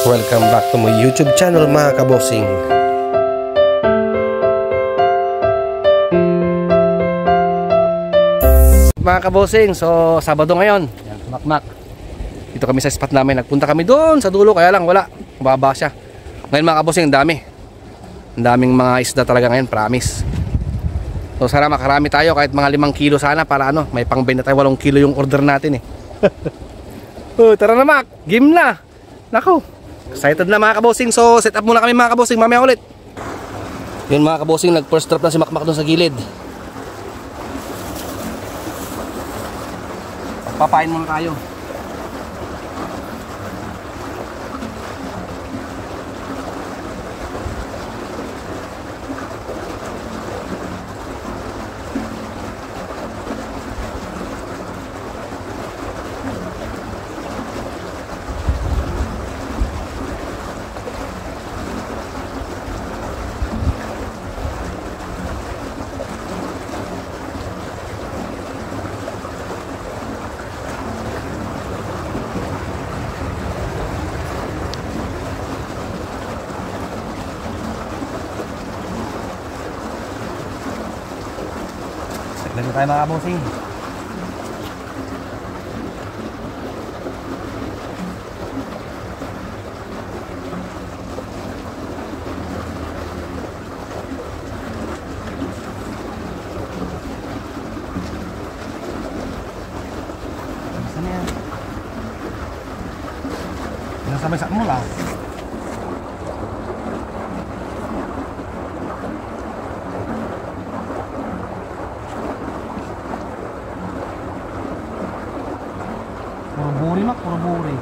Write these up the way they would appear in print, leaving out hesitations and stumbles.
Welcome back to my YouTube channel mga kabosing. Mga kabosing, so Sabado ngayon. Yan, makmak. Dito kami sa spot namin. Nagpunta kami doon sa dulo, kaya lang wala. Mababa siya. Ngayon mga kabosing, ang dami. Ang daming mga isda talaga ngayon, promise. So sana makarami tayo kahit mga 5 kilo sana para ano, may pangbenta tayo. 8 kilo yung order natin eh. Oh, tara na Mac, game na. Nako, excited na mga kabosing. So set up muna kami mga kabosing, mamaya ulit. Yun mga kabosing, nag first drop na si Makmak doon sa gilid. Papain muna tayo. Lagi tayo mga kabosing. Saan yan? Nasa may sakmo lang. Puro buri Mak, puro buri.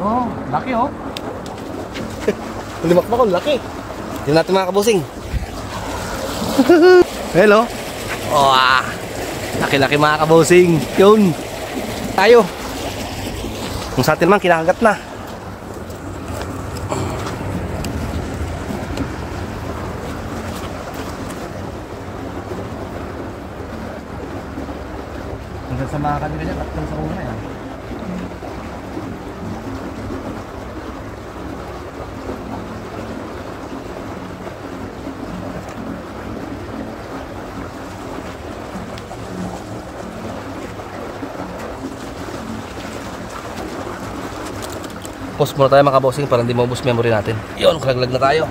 Oh, laki oh. Limakmak oh, laki. Tingnan natin mga kabosing. Hello. Oh, laki-laki mga kabosing. Yun. Tayo. Kung sa atin man, kinakagat na. Hanggang sa mga kanila dyan, tatlong sa una yan. Pause muna tayo mga kabosing para hindi maubos memory natin. Yun, kalaglag na tayo.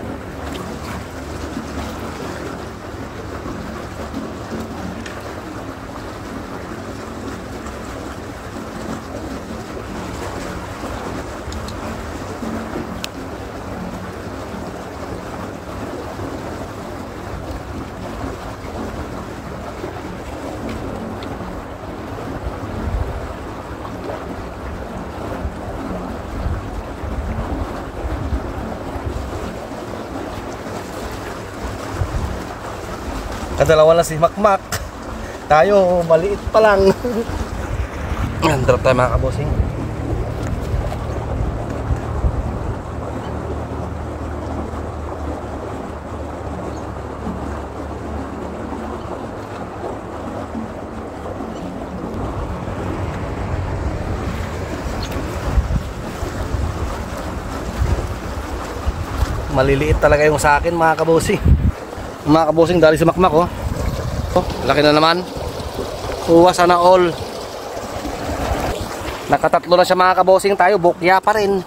Kadalawa na si Makmak. Tayo, maliit pa lang. Drop tayo mga kabosing. Maliliit talaga yung sa akin mga kabosing. Mga kabosing, dali si Makmak oh. Oh, laki na naman. Uwa sana all. Nakatatlo na siya mga kabosing, tayo bukya pa rin.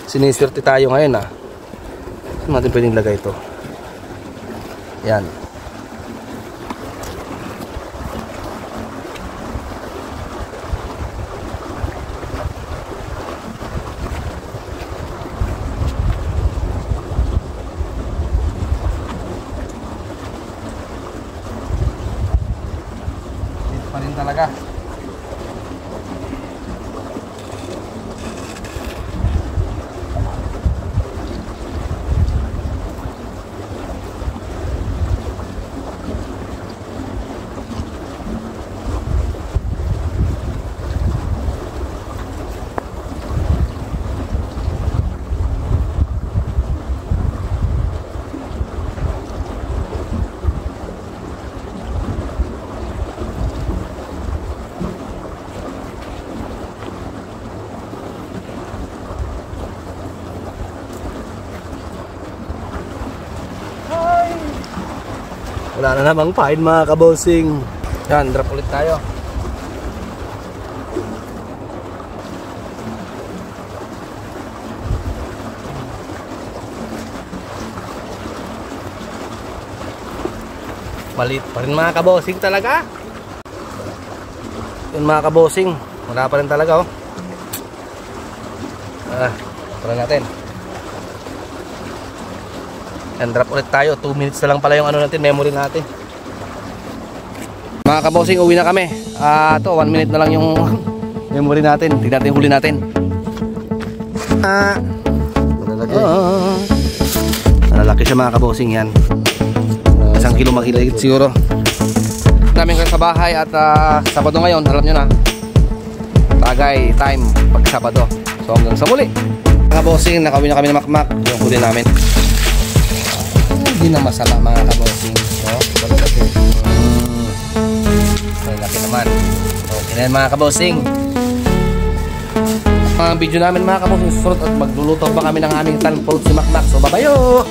Sinisirti tayo ngayon ah. Saan natin pwedeng lagay ito? Yan. Pa rin talaga. Wala na namang pain mga kabosing. Yan, drop ulit tayo. Malit pa rin mga kabosing talaga. Yun mga kabosing, wala pa rin talaga oh. Pala natin. And drop ulit tayo. 2 minutes na lang pala yung ano natin, memory natin. Mga kabosing, uwi na kami. Ito 1 minute na lang yung memory natin. Tignan natin yung huli natin. Malalaki siya mga kabosing yan. 1 kilo makiligit siguro. Namin kayo sa bahay at Sabado ngayon, alam nyo na, Tagay time pag Sabado. So hanggang sa muli mga kabosing, nakawin na kami ng makmak. Yung huli namin hindi na masama mga kabosing. So, may laki naman. Okay na yan mga kabosing. Mga video namin mga kabosing susunod at magluluto pa kami ng aming tanpulot si makmak. So babayo!